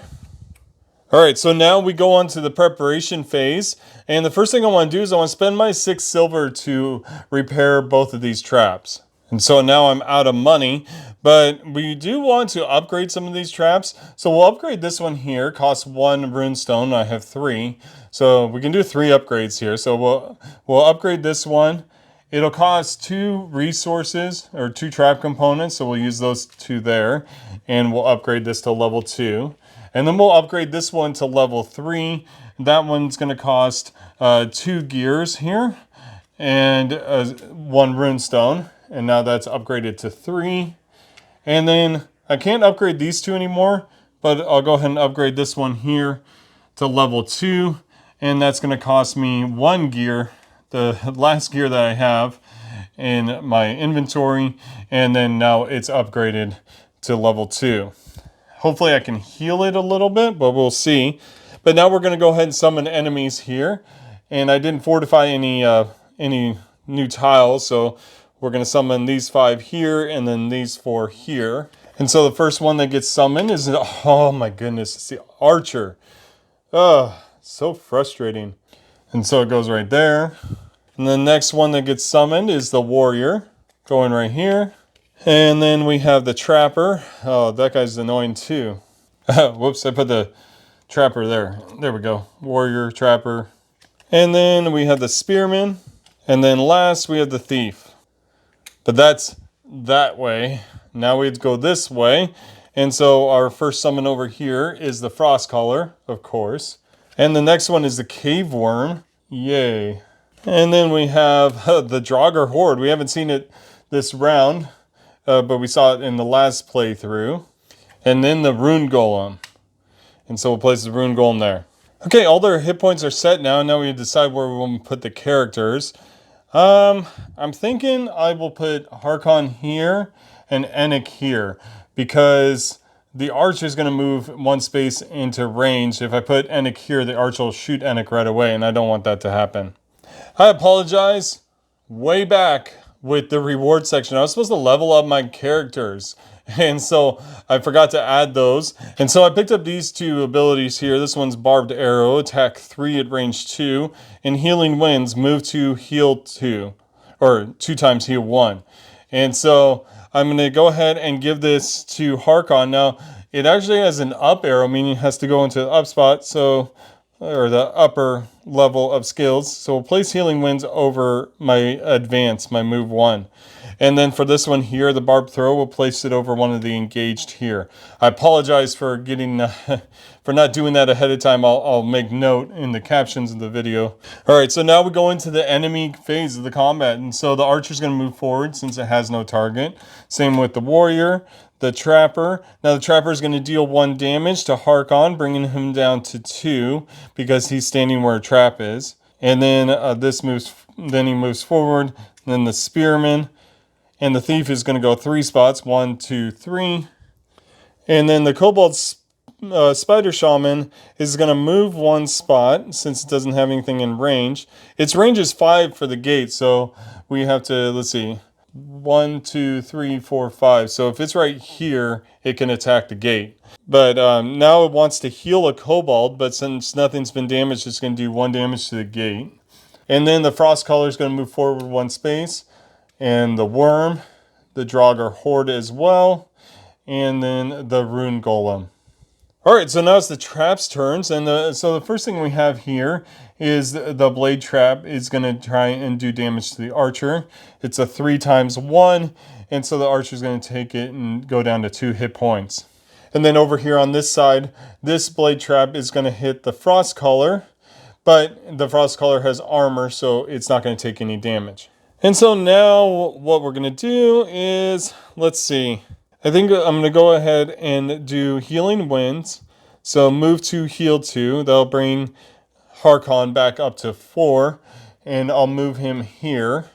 Alright, so now we go on to the preparation phase. And the first thing I want to do is I want to spend my 6 silver to repair both of these traps. And so now I'm out of money, but we do want to upgrade some of these traps. So we'll upgrade this one here, costs 1 runestone, I have 3. So we can do 3 upgrades here. So we'll upgrade this one. It'll cost 2 resources, or 2 trap components, so we'll use those 2 there. And we'll upgrade this to level 2. And then we'll upgrade this one to level 3. That one's going to cost 2 gears here and 1 runestone. And now that's upgraded to 3. And then I can't upgrade these 2 anymore, but I'll go ahead and upgrade this one here to level 2. And that's going to cost me 1 gear, the last gear that I have in my inventory. And then now it's upgraded to level 2. Hopefully I can heal it a little bit, but we'll see. But now we're going to go ahead and summon enemies here. And I didn't fortify any new tiles, so we're going to summon these 5 here and then these 4 here. And so the first one that gets summoned is, oh my goodness, it's the archer. Oh, so frustrating. And so it goes right there. And the next one that gets summoned is the warrior, going right here. And then we have the trapper. Oh, that guy's annoying too. Whoops, I put the trapper there. There we go. Warrior, trapper. And then we have the spearman. And then last we have the thief. But that's that way. Now we have to go this way. And so our first summon over here is the Frostcaller, of course. And the next one is the cave worm. Yay. And then we have the Draugr Horde. We haven't seen it this round. But we saw it in the last playthrough. And then the Rune Golem. And so we'll place the Rune Golem there. Okay, all their hit points are set now. Now we decide where we want to put the characters. I'm thinking I will put Harkon here and Eike here because the archer is going to move one space into range. If I put Eike here, the archer will shoot Eike right away, and I don't want that to happen. I apologize. Way back with the reward section, I was supposed to level up my characters, and so I forgot to add those. And so I picked up these two abilities here. This one's Barbed Arrow, attack 3 at range 2, and Healing Winds, move 2, heal 2, or 2 times heal 1. And so I'm going to go ahead and give this to Harkon. Now, it actually has an up arrow, meaning it has to go into the up spot, or the upper level of skills. So we'll place Healing Winds over my advance, my move 1. And then for this one here, the Barbed Throw, we'll place it over one of the engaged here. I apologize for for not doing that ahead of time. I'll make note in the captions of the video. All right, so now we go into the enemy phase of the combat. And so the archer's going to move forward since it has no target. Same with the warrior. The trapper. Now the trapper is going to deal 1 damage to Harkon, bringing him down to 2 because he's standing where a trap is. And then then he moves forward. Then the spearman and the thief is going to go 3 spots, 1, 2, 3. And then the kobold spider shaman is going to move 1 spot since it doesn't have anything in range. Its range is 5 for the gate, so we have to, let's see, 1, 2, 3, 4, 5. So if it's right here, it can attack the gate. But now it wants to heal a kobold, but since nothing's been damaged, it's going to do 1 damage to the gate. And then the frost caller is going to move forward 1 space. And the worm, the Draugr horde as well. And then the rune golem. All right, so now it's the trap's turns, and so the first thing we have here is the blade trap is going to try and do damage to the archer. It's a 3 times 1, and so the archer is going to take it and go down to 2 hit points. And then over here on this side, this blade trap is going to hit the frost caller, but the frost caller has armor, so it's not going to take any damage. And so now what we're going to do is, let's see. I think I'm going to go ahead and do Healing Winds. So move 2, heal 2. That'll bring Harkon back up to 4. And I'll move him here.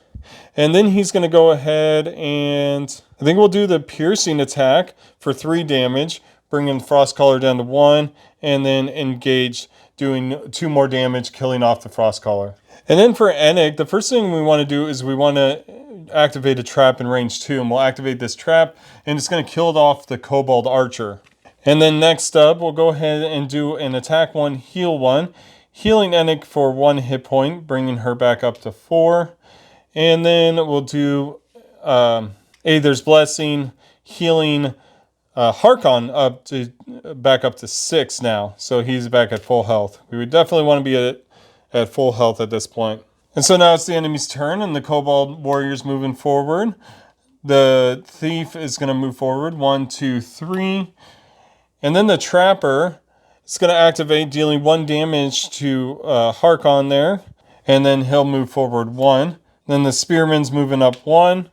And then he's going to go ahead and I think we'll do the piercing attack for 3 damage, bringing Frostcaller down to 1, and then engage, doing 2 more damage, killing off the Frostcaller. And then for Eike, the first thing we want to do is we want to activate a trap in range 2, and we'll activate this trap, and it's going to kill off the kobold archer. And then next up, we'll go ahead and do an attack 1, heal 1, healing Eike for 1 hit point, bringing her back up to 4. And then we'll do Aether's Blessing, healing Harkon back up to 6 now, so he's back at full health. We would definitely want to be at full health at this point. And so now it's the enemy's turn, and the kobold warrior's moving forward. The thief is going to move forward, 1, 2, 3. And then the trapper is going to activate, dealing 1 damage to Harkon there. And then he'll move forward 1. Then the spearman's moving up 1.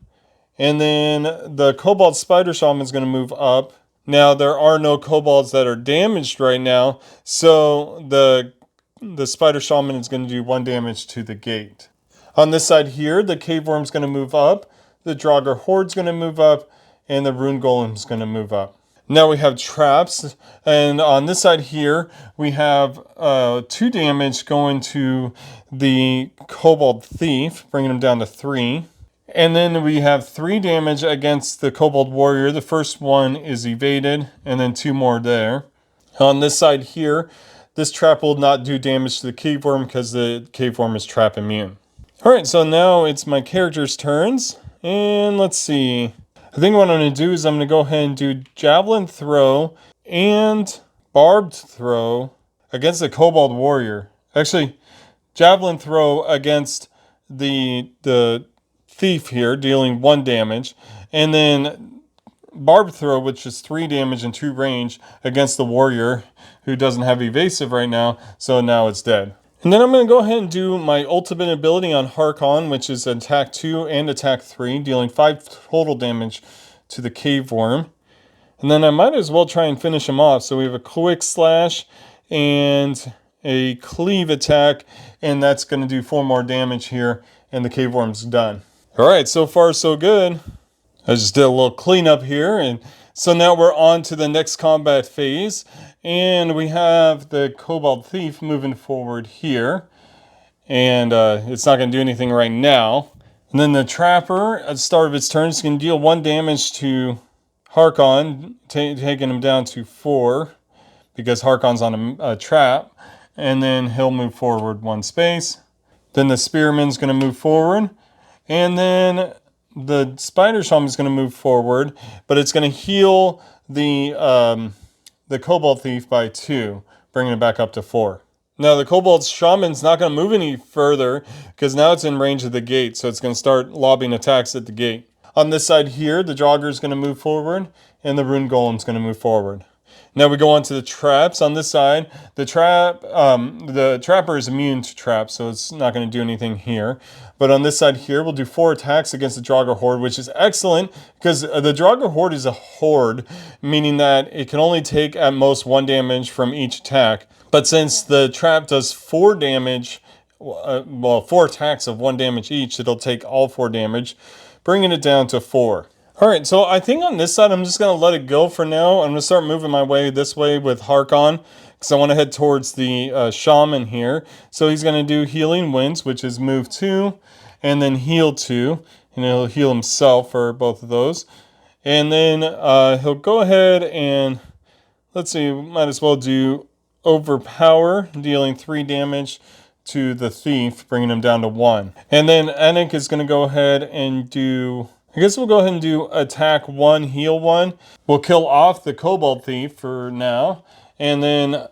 And then the kobold spider shaman is going to move up. Now there are no kobolds that are damaged right now, so the spider shaman is going to do 1 damage to the gate. On this side here, the cave worm's going to move up, the Draugr horde's going to move up, and the rune golem's going to move up. Now we have traps, and on this side here, we have 2 damage going to the kobold thief, bringing him down to 3. And then we have 3 damage against the kobold warrior. The first one is evaded, and then 2 more there. On this side here, this trap will not do damage to the cave worm because the cave worm is trap immune. Alright, so now it's my character's turns. And let's see. I think what I'm going to do is I'm going to go ahead and do Javelin Throw and Barbed Throw against the kobold warrior. Actually, Javelin Throw against the thief here, dealing 1 damage. And then Barbed Throw, which is 3 damage and 2 range against the warrior, who doesn't have evasive right now, so now it's dead. And then I'm going to go ahead and do my ultimate ability on Harkon, which is attack 2 and attack 3, dealing 5 total damage to the cave worm. And then I might as well try and finish him off. So we have a quick slash and a cleave attack, and that's going to do 4 more damage here, and the cave worm's done. All right, so far so good. I just did a little cleanup here, and so now we're on to the next combat phase, and we have the Kobold Thief moving forward here, and it's not going to do anything right now. And then the Trapper, at the start of its turn, is going to deal 1 damage to Harkon, taking him down to 4, because Harkon's on a trap, and then he'll move forward 1 space. Then the Spearman's going to move forward, and then the Spider Shaman is going to move forward, but it's going to heal the Kobold Thief by 2, bringing it back up to 4. Now the Kobold Shaman's not going to move any further because now it's in range of the gate, so it's going to start lobbing attacks at the gate. On this side here, the Jogger is going to move forward, and the Rune Golem's going to move forward. Now we go on to the traps. On this side, the Trapper is immune to traps, so it's not going to do anything here. But on this side here, we'll do 4 attacks against the Draugr Horde, which is excellent because the Draugr Horde is a horde, meaning that it can only take at most 1 damage from each attack. But since the trap does 4 damage, 4 attacks of 1 damage each, it'll take all 4 damage, bringing it down to 4. All right, so I think on this side, I'm just going to let it go for now. I'm going to start moving my way this way with Harkon, because I want to head towards the Shaman here. So he's going to do Healing Winds, which is move 2, and then heal 2, and he'll heal himself for both of those. And then he'll go ahead and, let's see, might as well do Overpower, dealing 3 damage to the Thief, bringing him down to 1. And then Eike is going to go ahead and do, I guess we'll go ahead and do attack 1, heal 1. We'll kill off the Kobold Thief for now. And then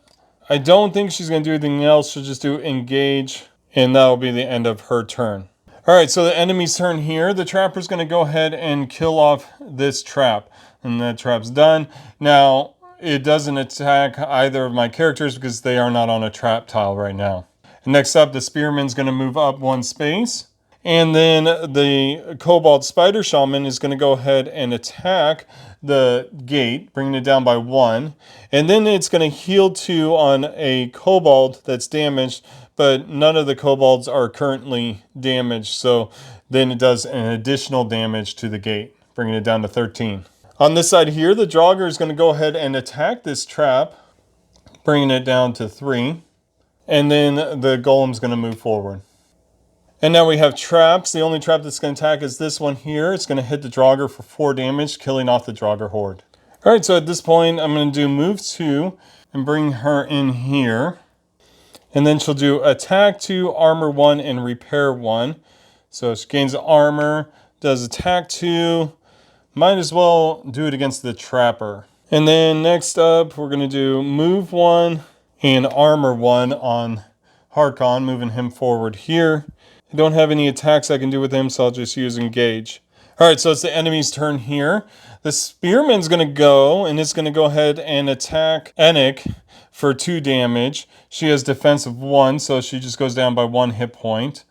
I don't think she's going to do anything else. She'll just do engage, and that'll be the end of her turn. All right, so the enemy's turn here. The Trapper's going to go ahead and kill off this trap, and that trap's done. Now, it doesn't attack either of my characters because they are not on a trap tile right now. Next up, the Spearman's going to move up 1 space. And then the Kobold Spider Shaman is going to go ahead and attack the gate, bringing it down by 1. And then it's going to heal 2 on a Kobold that's damaged, but none of the Kobolds are currently damaged. So then it does an additional damage to the gate, bringing it down to 13. On this side here, the Draugr is going to go ahead and attack this trap, bringing it down to 3. And then the Golem's going to move forward. And now we have traps. The only trap that's going to attack is this one here. It's going to hit the Draugr for 4 damage, killing off the Draugr Horde. All right, so at this point, I'm going to do move 2 and bring her in here. And then she'll do attack 2, armor 1, and repair 1. So she gains armor, does attack 2. Might as well do it against the Trapper. And then next up, we're going to do move 1 and armor 1 on Harkon, moving him forward here. I don't have any attacks I can do with him, so I'll just use engage. All right, so it's the enemy's turn here. The Spearman's going to go, and it's going to go ahead and attack Eike for 2 damage. She has defense of 1, so she just goes down by 1 hit point.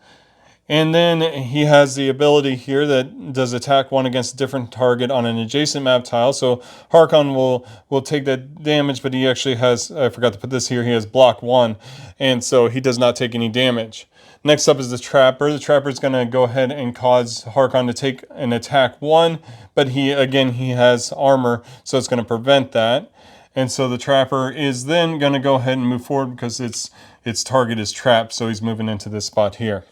And then he has the ability here that does attack 1 against a different target on an adjacent map tile. So Harkon will take that damage, but he actually has, I forgot to put this here, he has block 1. And so he does not take any damage. Next up is the Trapper. The Trapper is going to go ahead and cause Harkon to take an attack 1. But he has armor, so it's going to prevent that. And so the Trapper is then going to go ahead and move forward because its target is trapped. So he's moving into this spot here.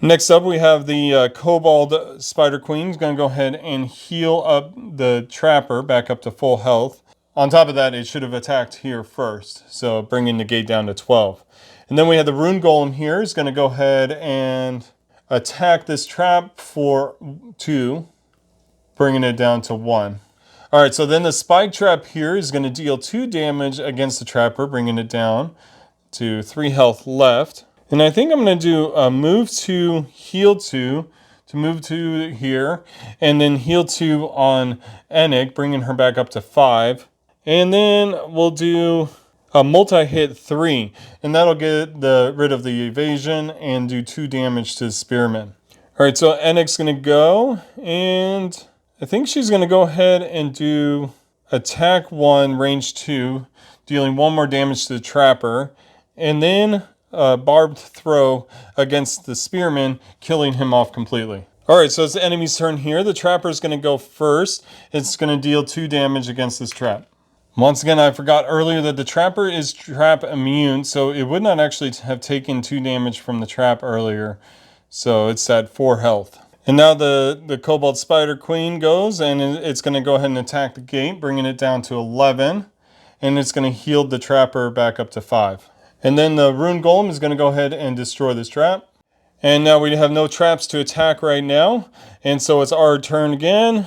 Next up, we have the Kobold Spider Queen. Is going to go ahead and heal up the Trapper back up to full health. On top of that, it should have attacked here first, so bringing the gate down to 12. And then we have the Rune Golem here. Is going to go ahead and attack this trap for 2, bringing it down to 1. All right, so then the Spike Trap here is going to deal 2 damage against the Trapper, bringing it down to 3 health left. And I think I'm going to do a move 2, heal 2, to move 2 here, and then heal 2 on Eike, bringing her back up to 5. And then we'll do a multi-hit 3, and that'll get rid of the evasion and do 2 damage to the Spearman. All right, so Eike's going to go, and I think she's going to go ahead and do attack 1, range 2, dealing 1 more damage to the Trapper. and then barbed throw against the spearman, killing him off completely. All right, so it's the enemy's turn here. The trapper is going to go first. It's going to deal 2 damage against this trap. Once again, I forgot earlier that the trapper is trap immune, so it would not actually have taken 2 damage from the trap earlier. So it's at 4 health. And now the Kobold Spider Queen goes, and it's going to go ahead and attack the gate, bringing it down to 11. And it's going to heal the trapper back up to 5. And then the Rune Golem is going to go ahead and destroy this trap. And now we have no traps to attack right now. And so it's our turn again.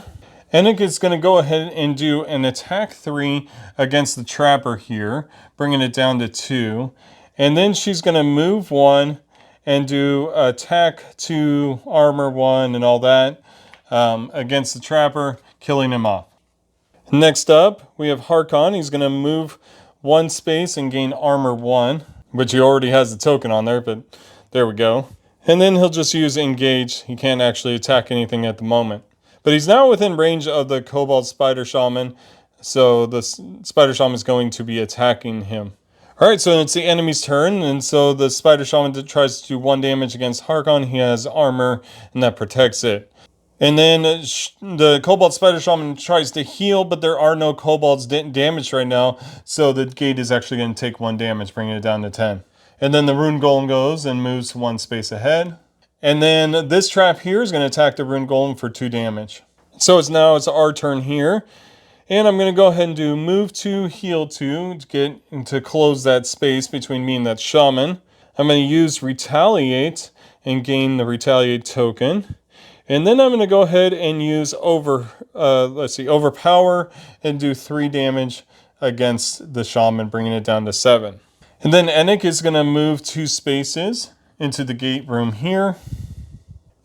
Eike is going to go ahead and do an attack 3 against the trapper here, bringing it down to 2. And then she's going to move 1 and do attack 2, armor 1, and all that against the trapper, killing him off. Next up, we have Harkon. He's going to move 1 space and gain armor 1, which he already has the token on there, but there we go. And then he'll just use engage. He can't actually attack anything at the moment. But he's now within range of the Kobold Spider Shaman, so the Spider Shaman is going to be attacking him. Alright, so it's the enemy's turn, and so the Spider Shaman tries to do 1 damage against Harkon. He has armor, and that protects it. And then the Kobold Spider Shaman tries to heal, but there are no kobolds damaged right now, so the gate is actually going to take 1 damage, bringing it down to 10. And then the Rune Golem goes and moves 1 space ahead. And then this trap here is going to attack the Rune Golem for 2 damage. So it's our turn here. And I'm going to go ahead and do move 2, heal 2 to close that space between me and that shaman. I'm going to use retaliate and gain the retaliate token. And then I'm going to go ahead and use overpower and do 3 damage against the shaman, bringing it down to 7. And then Eike is going to move 2 spaces into the gate room here.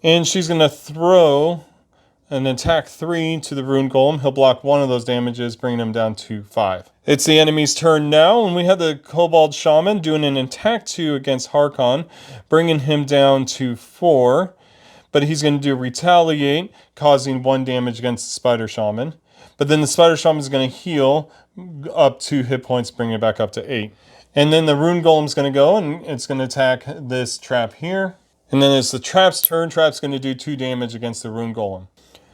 And she's going to throw an attack 3 to the Rune Golem. He'll block 1 of those damages, bringing him down to 5. It's the enemy's turn now, and we have the Kobold Shaman doing an attack 2 against Harkon, bringing him down to 4. But he's going to do retaliate, causing 1 damage against the Spider Shaman. But then the Spider Shaman is going to heal up 2 hit points, bringing it back up to 8. And then the Rune Golem is going to go, and it's going to attack this trap here. And then it's the trap's turn. Trap's going to do 2 damage against the Rune Golem.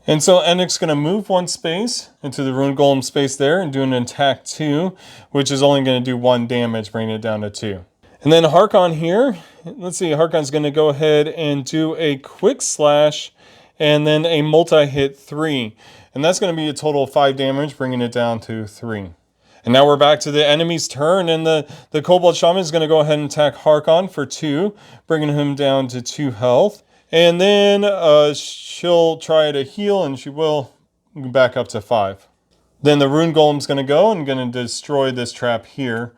And so Eike's going to move 1 space into the Rune Golem space there and do an attack 2, which is only going to do 1 damage, bringing it down to 2. And then Harkon here, let's see, Harkon's going to go ahead and do a quick slash and then a multi-hit 3. And that's going to be a total of 5 damage, bringing it down to 3. And now we're back to the enemy's turn, and the Kobold Shaman is going to go ahead and attack Harkon for 2, bringing him down to 2 health. And then she'll try to heal, and she will back up to 5. Then the Rune Golem's going to go and going to destroy this trap here.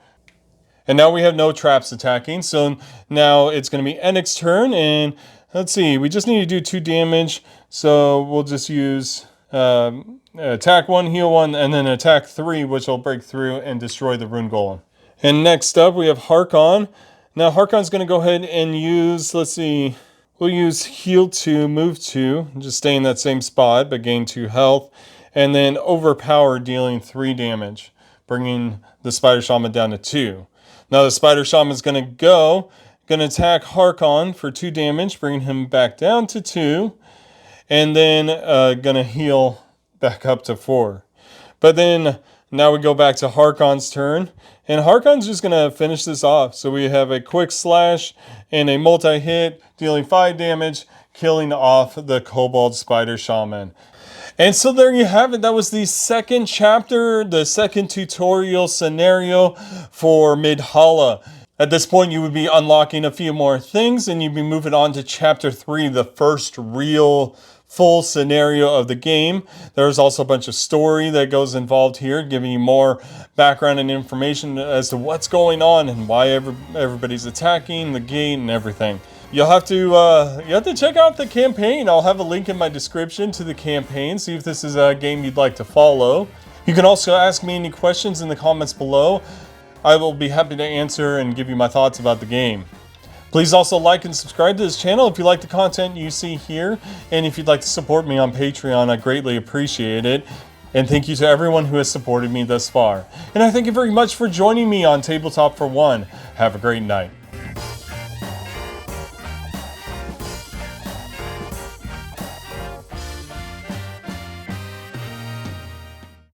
And now we have no traps attacking, so now it's going to be Eike's turn, and let's see, we just need to do 2 damage, so we'll just use attack 1, heal 1, and then attack 3, which will break through and destroy the Rune Golem. And next up, we have Harkon. Now, Harkon's going to go ahead and use, let's see, we'll use heal 2, move 2, just stay in that same spot, but gain 2 health, and then overpower, dealing 3 damage, bringing the Spider Shaman down to 2. Now, the Spider Shaman is going to attack Harkon for 2 damage, bringing him back down to 2. And then going to heal back up to 4. But then now we go back to Harkon's turn. And Harkon's just going to finish this off. So we have a quick slash and a multi-hit, dealing 5 damage, killing off the Kobold Spider Shaman. And so there you have it. That was the second chapter, the second tutorial scenario for Midhalla. At this point, you would be unlocking a few more things, and you'd be moving on to chapter 3, the first real full scenario of the game. There's also a bunch of story that goes involved here, giving you more background and information as to what's going on and why everybody's attacking the gate and everything. You have to check out the campaign. I'll have a link in my description to the campaign. See if this is a game you'd like to follow. You can also ask me any questions in the comments below. I will be happy to answer and give you my thoughts about the game. Please also like and subscribe to this channel if you like the content you see here. And if you'd like to support me on Patreon, I greatly appreciate it. And thank you to everyone who has supported me thus far. And I thank you very much for joining me on Tabletop for One. Have a great night.